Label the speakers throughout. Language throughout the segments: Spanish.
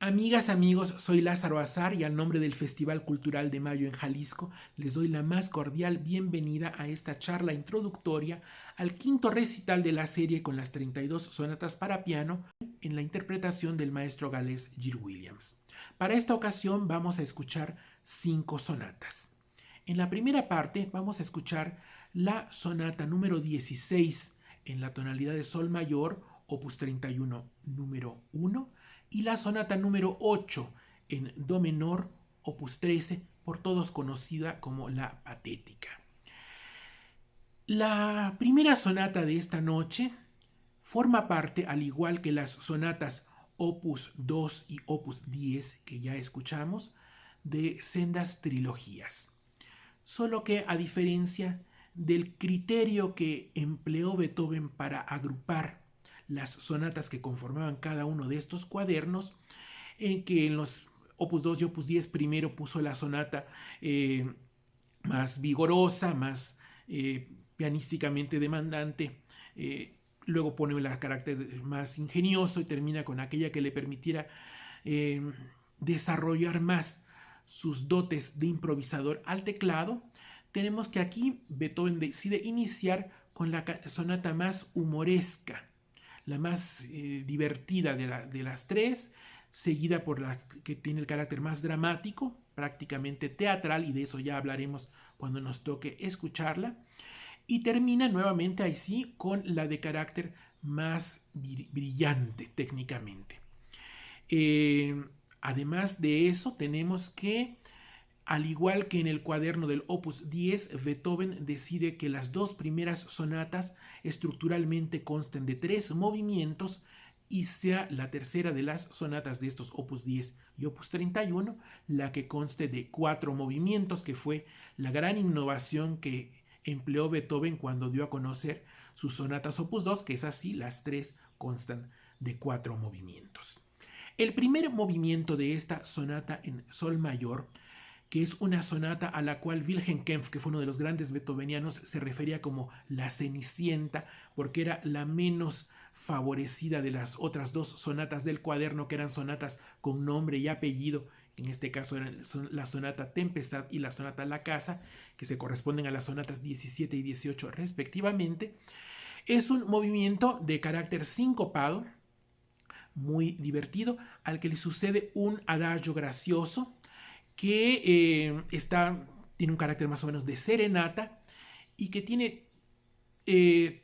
Speaker 1: Amigas, amigos, soy Lázaro Azar y al nombre del Festival Cultural de Mayo en Jalisco les doy la más cordial bienvenida a esta charla introductoria al quinto recital de la serie con las 32 sonatas para piano en la interpretación del maestro galés Gil Williams. Para esta ocasión vamos a escuchar 5 sonatas. En la primera parte vamos a escuchar la sonata número 16 en la tonalidad de sol mayor, opus 31, número 1, y la sonata número 8 en do menor, opus 13, por todos conocida como la Patética. La primera sonata de esta noche forma parte, al igual que las sonatas opus 2 y opus 10 que ya escuchamos, de sendas trilogías. Solo que, a diferencia del criterio que empleó Beethoven para agrupar las sonatas que conformaban cada uno de estos cuadernos, en que en los opus 2 y opus 10 primero puso la sonata más vigorosa, más pianísticamente demandante, luego pone el carácter más ingenioso y termina con aquella que le permitiera desarrollar más sus dotes de improvisador al teclado. Tenemos que aquí Beethoven decide iniciar con la sonata más humoresca, la más divertida de las tres, seguida por la que tiene el carácter más dramático, prácticamente teatral, y de eso ya hablaremos cuando nos toque escucharla, y termina nuevamente ahí sí con la de carácter más brillante técnicamente. Además de eso, tenemos que, al igual que en el cuaderno del opus 10, Beethoven decide que las dos primeras sonatas estructuralmente consten de 3 movimientos y sea la tercera de las sonatas de estos opus 10 y opus 31 la que conste de 4 movimientos, que fue la gran innovación que empleó Beethoven cuando dio a conocer sus sonatas opus 2, que es así, las 3 constan de 4 movimientos. El primer movimiento de esta sonata en sol mayor, que es una sonata a la cual Wilhelm Kempff, que fue uno de los grandes beethovenianos, se refería como la Cenicienta, porque era la menos favorecida de las otras dos sonatas del cuaderno, que eran sonatas con nombre y apellido. En este caso eran la sonata Tempestad y la sonata La Casa, que se corresponden a las sonatas 17 y 18 respectivamente. Es un movimiento de carácter sincopado, muy divertido, al que le sucede un adagio gracioso que tiene un carácter más o menos de serenata y que tiene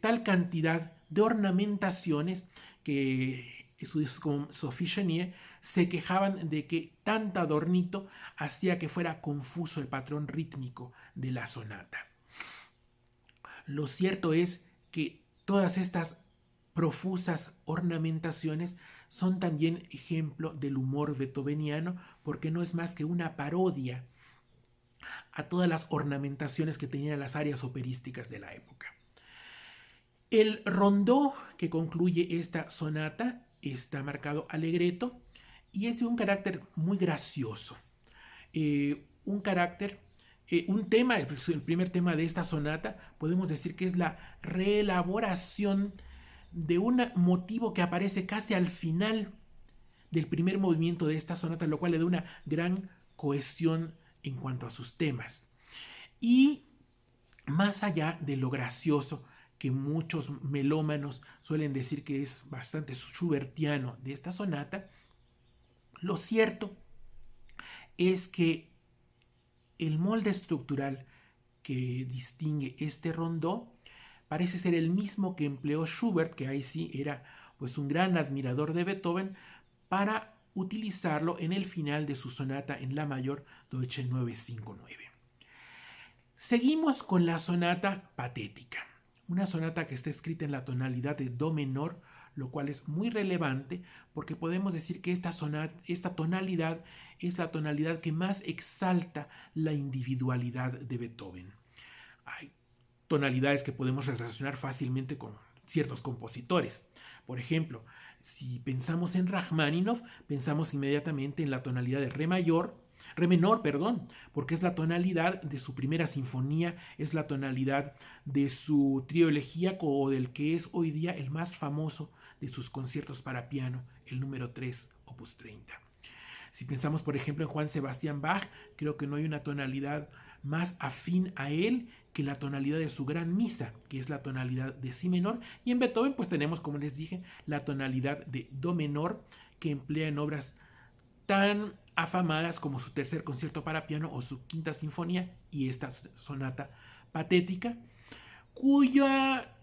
Speaker 1: tal cantidad de ornamentaciones que estudios como Sophie Chenier se quejaban de que tanto adornito hacía que fuera confuso el patrón rítmico de la sonata. Lo cierto es que todas estas profusas ornamentaciones son también ejemplo del humor beethoveniano, porque no es más que una parodia a todas las ornamentaciones que tenían las áreas operísticas de la época. El rondó que concluye esta sonata está marcado allegretto y es de un carácter muy gracioso. Un tema, el primer tema de esta sonata, podemos decir que es la reelaboración de un motivo que aparece casi al final del primer movimiento de esta sonata, lo cual le da una gran cohesión en cuanto a sus temas. Y más allá de lo gracioso que muchos melómanos suelen decir que es bastante schubertiano de esta sonata, lo cierto es que el molde estructural que distingue este rondó parece ser el mismo que empleó Schubert, que ahí sí era pues un gran admirador de Beethoven, para utilizarlo en el final de su sonata en la mayor Deutsche 959. Seguimos con la sonata Patética, una sonata que está escrita en la tonalidad de do menor, lo cual es muy relevante porque podemos decir que esta tonalidad es la tonalidad que más exalta la individualidad de Beethoven. Hay tonalidades que podemos relacionar fácilmente con ciertos compositores. Por ejemplo, si pensamos en Rachmaninoff, pensamos inmediatamente en la tonalidad de re menor, porque es la tonalidad de su primera sinfonía, es la tonalidad de su trío elegíaco o del que es hoy día el más famoso de sus conciertos para piano, el número 3, opus 30. Si pensamos, por ejemplo, en Juan Sebastián Bach, creo que no hay una tonalidad más afín a él que la tonalidad de su gran misa, que es la tonalidad de si menor. Y en Beethoven, pues tenemos, como les dije, la tonalidad de do menor, que emplea en obras tan afamadas como su tercer concierto para piano o su quinta sinfonía y esta sonata patética, cuya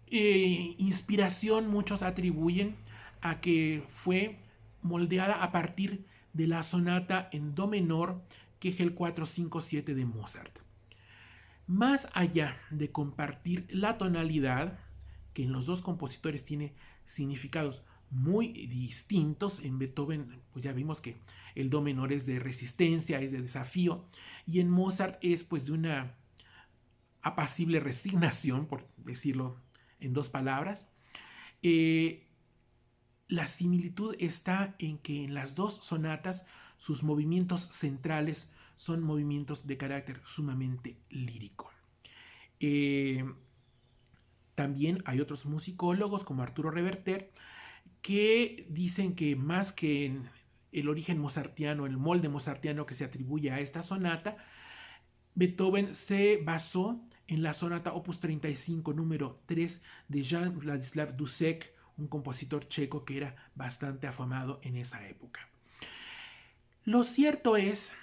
Speaker 1: inspiración muchos atribuyen a que fue moldeada a partir de la sonata en do menor, que es el 457 de Mozart. Más allá de compartir la tonalidad, que en los dos compositores tiene significados muy distintos. En Beethoven, pues ya vimos que el do menor es de resistencia, es de desafío, y en Mozart es pues de una apacible resignación, por decirlo en dos palabras. La similitud está en que en las dos sonatas sus movimientos centrales son movimientos de carácter sumamente lírico. También hay otros musicólogos como Arturo Reverter que dicen que más que en el origen mozartiano, el molde mozartiano que se atribuye a esta sonata, Beethoven se basó en la sonata opus 35 número 3 de Jan Vladislav Dussek, un compositor checo que era bastante afamado en esa época. Lo cierto es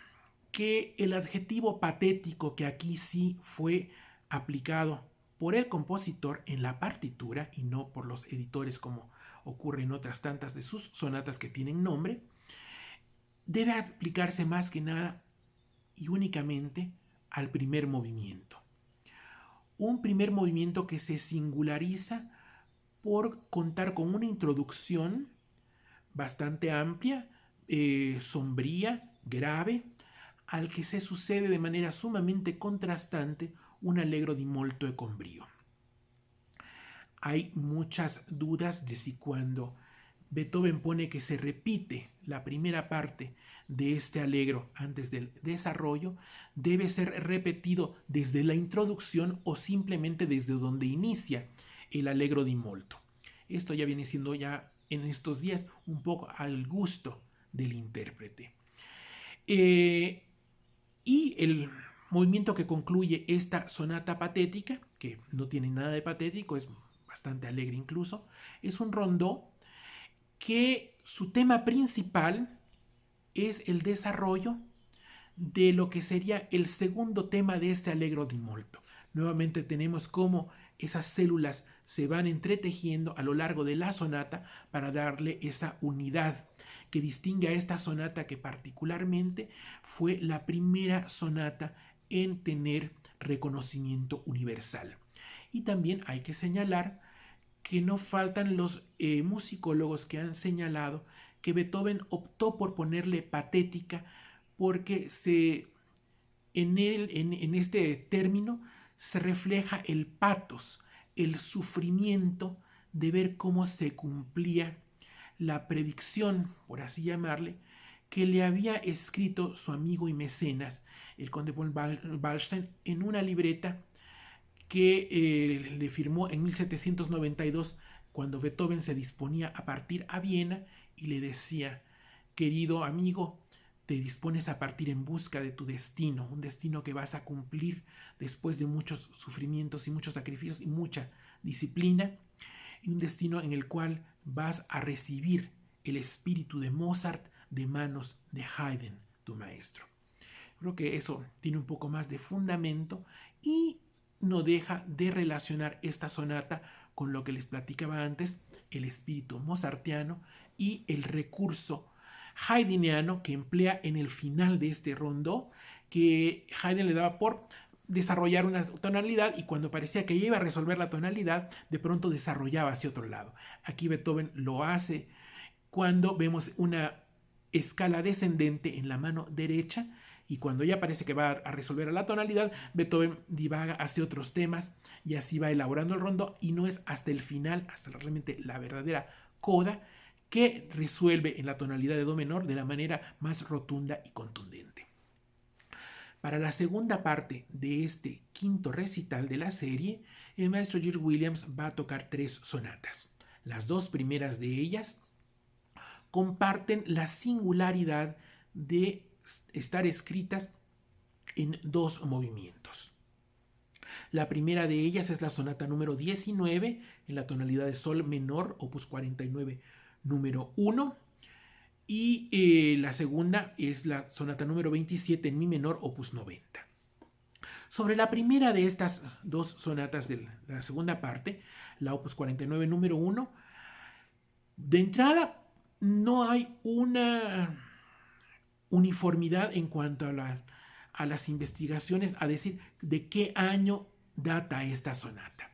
Speaker 1: que el adjetivo patético, que aquí sí fue aplicado por el compositor en la partitura y no por los editores como ocurre en otras tantas de sus sonatas que tienen nombre, debe aplicarse más que nada y únicamente al primer movimiento. Un primer movimiento que se singulariza por contar con una introducción bastante amplia, sombría, grave, al que se sucede de manera sumamente contrastante un allegro di molto e con brío. Hay muchas dudas de si cuando Beethoven pone que se repite la primera parte de este allegro antes del desarrollo, debe ser repetido desde la introducción o simplemente desde donde inicia el allegro di molto. Esto ya viene siendo ya en estos días un poco al gusto del intérprete. Y el movimiento que concluye esta sonata patética, que no tiene nada de patético, es bastante alegre incluso, es un rondó que su tema principal es el desarrollo de lo que sería el segundo tema de este allegro di molto. Nuevamente tenemos cómo esas células se van entretejiendo a lo largo de la sonata para darle esa unidad que distingue a esta sonata, que particularmente fue la primera sonata en tener reconocimiento universal. Y también hay que señalar que no faltan los musicólogos que han señalado que Beethoven optó por ponerle patética porque en este término se refleja el patos, el sufrimiento de ver cómo se cumplía la predicción, por así llamarle, que le había escrito su amigo y mecenas, el conde von Waldstein, en una libreta que le firmó en 1792 cuando Beethoven se disponía a partir a Viena, y le decía: querido amigo, te dispones a partir en busca de tu destino, un destino que vas a cumplir después de muchos sufrimientos y muchos sacrificios y mucha disciplina, y un destino en el cual vas a recibir el espíritu de Mozart de manos de Haydn, tu maestro. Creo que eso tiene un poco más de fundamento y no deja de relacionar esta sonata con lo que les platicaba antes, el espíritu mozartiano y el recurso haydniano que emplea en el final de este rondó, que Haydn le daba por desarrollar una tonalidad y cuando parecía que iba a resolver la tonalidad, de pronto desarrollaba hacia otro lado. Aquí Beethoven lo hace cuando vemos una escala descendente en la mano derecha, y cuando ya parece que va a resolver la tonalidad, Beethoven divaga hacia otros temas y así va elaborando el rondó, y no es hasta el final, hasta realmente la verdadera coda, que resuelve en la tonalidad de do menor de la manera más rotunda y contundente. Para la segunda parte de este quinto recital de la serie, el maestro George Williams va a tocar 3 sonatas. Las 2 primeras de ellas comparten la singularidad de estar escritas en 2 movimientos. La primera de ellas es la sonata número 19 en la tonalidad de sol menor, opus 49, número 1. Y la segunda es la sonata número 27 en mi menor, opus 90. Sobre la primera de estas 2 sonatas de la segunda parte, la opus 49 número 1, de entrada no hay una uniformidad en cuanto a las investigaciones a decir de qué año data esta sonata.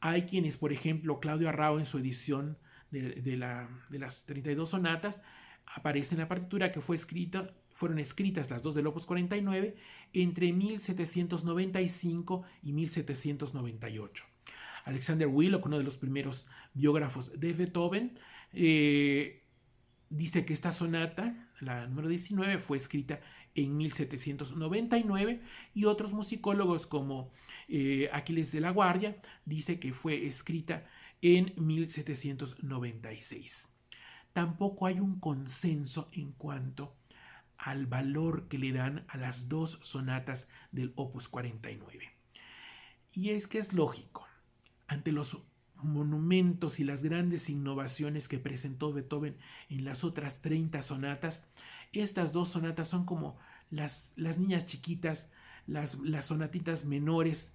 Speaker 1: Hay quienes, por ejemplo, Claudio Arrao en su edición de las 32 sonatas, aparece en la partitura que fueron escritas las 2 del opus 49 entre 1795 y 1798. Alexander Willock, uno de los primeros biógrafos de Beethoven, dice que esta sonata, la número 19, fue escrita en 1799, y otros musicólogos como Aquiles de la Guardia dice que fue escrita en 1796. Tampoco hay un consenso en cuanto al valor que le dan a las 2 sonatas del opus 49. Y es que es lógico, ante los monumentos y las grandes innovaciones que presentó Beethoven en las otras 30 sonatas, estas 2 sonatas son como las niñas chiquitas, las sonatitas menores,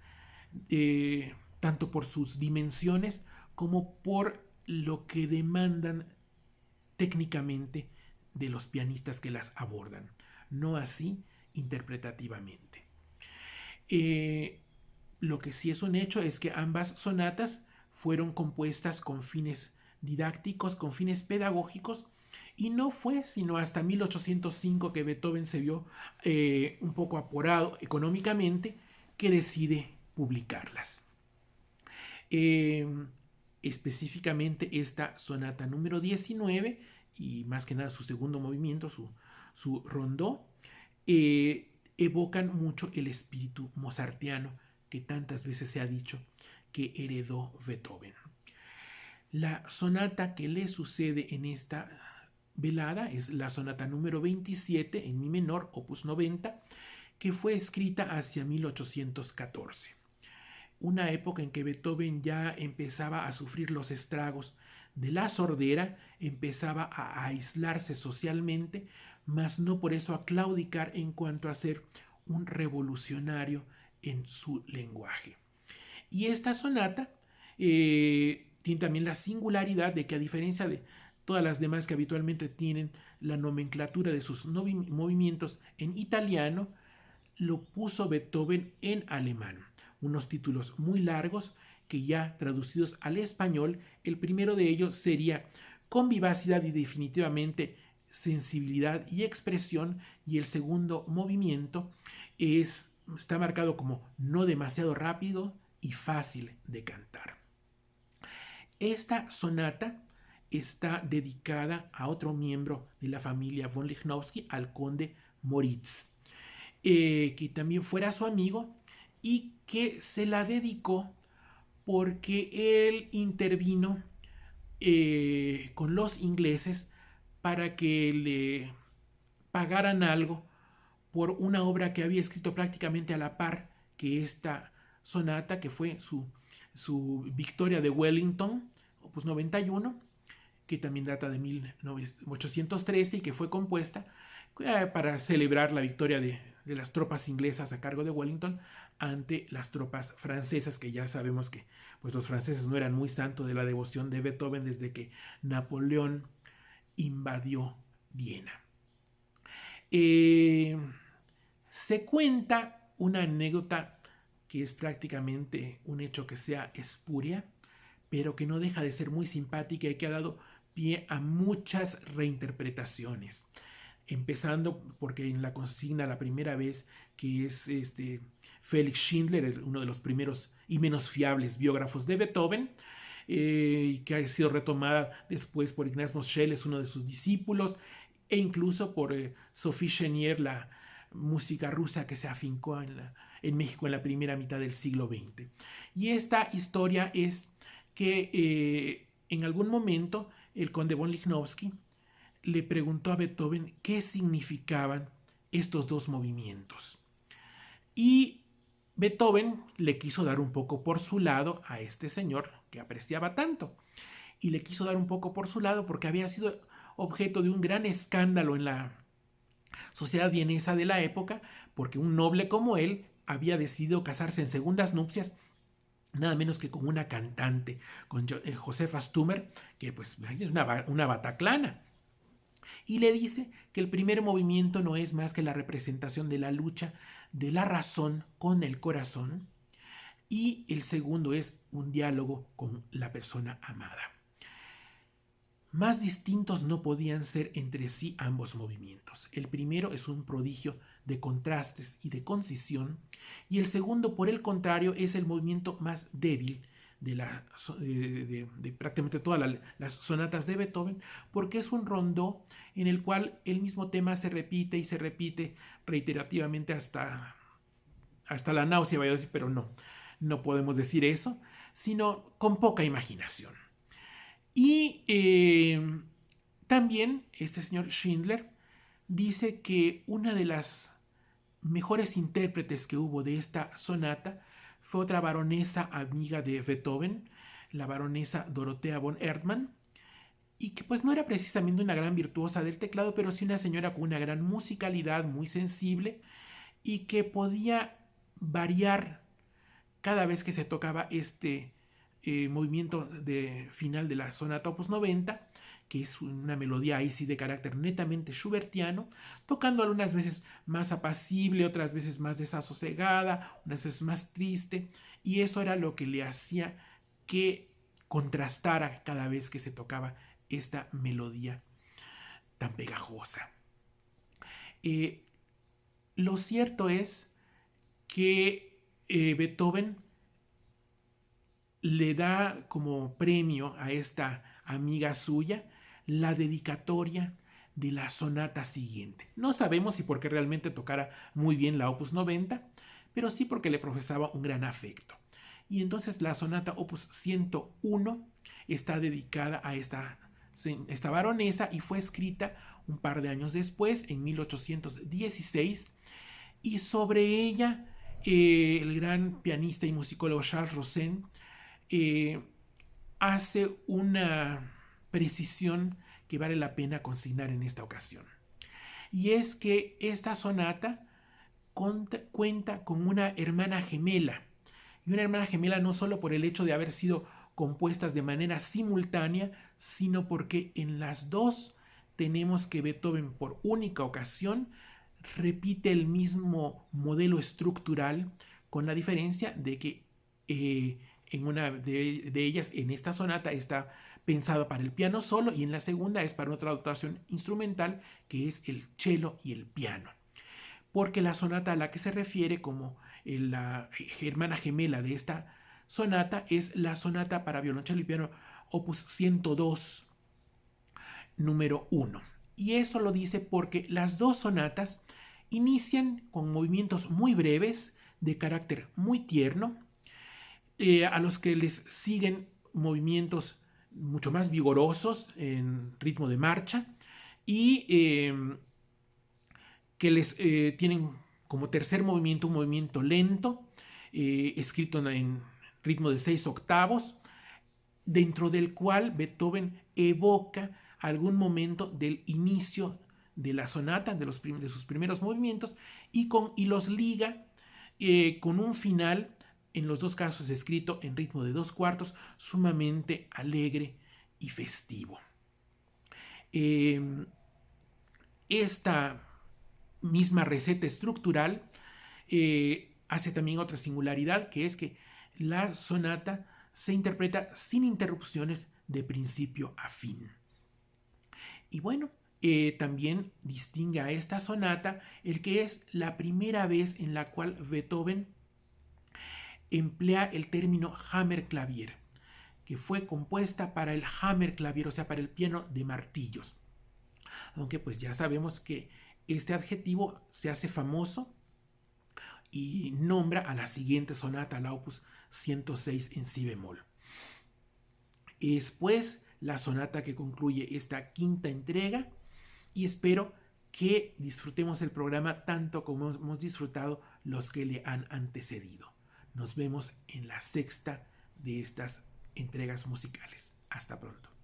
Speaker 1: tanto por sus dimensiones como por lo que demandan técnicamente de los pianistas que las abordan, no así interpretativamente. Lo que sí es un hecho es que ambas sonatas fueron compuestas con fines didácticos, con fines pedagógicos, y no fue sino hasta 1805 que Beethoven se vio un poco apurado económicamente, que decide publicarlas. Específicamente esta sonata número 19, y más que nada su segundo movimiento, su rondó, evocan mucho el espíritu mozartiano que tantas veces se ha dicho que heredó Beethoven. La sonata que le sucede en esta velada es la sonata número 27 en mi menor, opus 90, que fue escrita hacia 1814. Una época en que Beethoven ya empezaba a sufrir los estragos de la sordera, empezaba a aislarse socialmente, mas no por eso a claudicar en cuanto a ser un revolucionario en su lenguaje. Y esta sonata tiene también la singularidad de que, a diferencia de todas las demás que habitualmente tienen la nomenclatura de sus movimientos en italiano, lo puso Beethoven en alemán. Unos títulos muy largos que, ya traducidos al español, el primero de ellos sería Con vivacidad y definitivamente sensibilidad y expresión, y el segundo movimiento está marcado como no demasiado rápido y fácil de cantar. Esta sonata está dedicada a otro miembro de la familia von Lichnowsky, al conde Moritz, que también fuera su amigo y que se la dedicó porque él intervino con los ingleses para que le pagaran algo por una obra que había escrito prácticamente a la par que esta sonata, que fue su Victoria de Wellington, opus 91, que también data de 1813 y que fue compuesta para celebrar la victoria de las tropas inglesas a cargo de Wellington ante las tropas francesas, que ya sabemos que pues los franceses no eran muy santos de la devoción de Beethoven desde que Napoleón invadió Viena. Se cuenta una anécdota que es prácticamente un hecho que sea espuria, pero que no deja de ser muy simpática y que ha dado pie a muchas reinterpretaciones. Empezando porque en la consigna la primera vez, que es Felix Schindler, uno de los primeros y menos fiables biógrafos de Beethoven, que ha sido retomada después por Ignaz Moscheles, uno de sus discípulos, e incluso por Sophie Chenier, la música rusa que se afincó en México en la primera mitad del siglo XX. Y esta historia es que en algún momento el conde von Lichnowsky le preguntó a Beethoven qué significaban estos dos movimientos. Y Beethoven le quiso dar un poco por su lado a este señor que apreciaba tanto. Y le quiso dar un poco por su lado porque había sido objeto de un gran escándalo en la sociedad vienesa de la época, porque un noble como él había decidido casarse en segundas nupcias nada menos que con una cantante, con Josefa Stummer, que pues es una bataclana. Y le dice que el primer movimiento no es más que la representación de la lucha de la razón con el corazón, y el segundo es un diálogo con la persona amada. Más distintos no podían ser entre sí ambos movimientos. El primero es un prodigio de contrastes y de concisión, y el segundo, por el contrario, es el movimiento más débil de prácticamente todas las sonatas de Beethoven, porque es un rondó en el cual el mismo tema se repite y se repite reiterativamente hasta la náusea, voy a decir, pero no podemos decir eso, sino con poca imaginación. Y también este señor Schindler dice que una de las mejores intérpretes que hubo de esta sonata fue otra baronesa amiga de Beethoven, la baronesa Dorothea von Erdmann, y que pues no era precisamente una gran virtuosa del teclado, pero sí una señora con una gran musicalidad, muy sensible, y que podía variar cada vez que se tocaba este movimiento de final de la sonata opus 90, que es una melodía ahí sí de carácter netamente schubertiano, tocando algunas veces más apacible, otras veces más desasosegada, unas veces más triste, y eso era lo que le hacía que contrastara cada vez que se tocaba esta melodía tan pegajosa. Lo cierto es que Beethoven le da como premio a esta amiga suya la dedicatoria de la sonata siguiente. No sabemos si porque realmente tocara muy bien la opus 90, pero sí porque le profesaba un gran afecto. Y entonces la sonata opus 101 está dedicada a esta baronesa y fue escrita un par de años después, en 1816, y sobre ella el gran pianista y musicólogo Charles Rosen hace una precisión que vale la pena consignar en esta ocasión. Y es que esta sonata cuenta con una hermana gemela. Y una hermana gemela no solo por el hecho de haber sido compuestas de manera simultánea, sino porque en las dos tenemos que Beethoven por única ocasión repite el mismo modelo estructural, con la diferencia de que en una de ellas, en esta sonata, está pensada para el piano solo, y en la segunda es para otra dotación instrumental, que es el cello y el piano. Porque la sonata a la que se refiere como la hermana gemela de esta sonata es la sonata para violonchelo y piano opus 102, número 1. Y eso lo dice porque las dos sonatas inician con movimientos muy breves, de carácter muy tierno, a los que les siguen movimientos mucho más vigorosos en ritmo de marcha, y que les tienen como tercer movimiento un movimiento lento, escrito en ritmo de 6 octavos, dentro del cual Beethoven evoca algún momento del inicio de la sonata, de sus primeros movimientos, y los liga con un final, en los dos casos escrito en ritmo de 2/4, sumamente alegre y festivo. Esta misma receta estructural hace también otra singularidad, que es que la sonata se interpreta sin interrupciones de principio a fin. Y bueno, también distingue a esta sonata el que es la primera vez en la cual Beethoven emplea el término Hammerklavier, que fue compuesta para el Hammerklavier, o sea, para el piano de martillos. Aunque pues ya sabemos que este adjetivo se hace famoso y nombra a la siguiente sonata, la opus 106 en si bemol. Es pues la sonata que concluye esta quinta entrega, y espero que disfrutemos el programa tanto como hemos disfrutado los que le han antecedido. Nos vemos en la sexta de estas entregas musicales. Hasta pronto.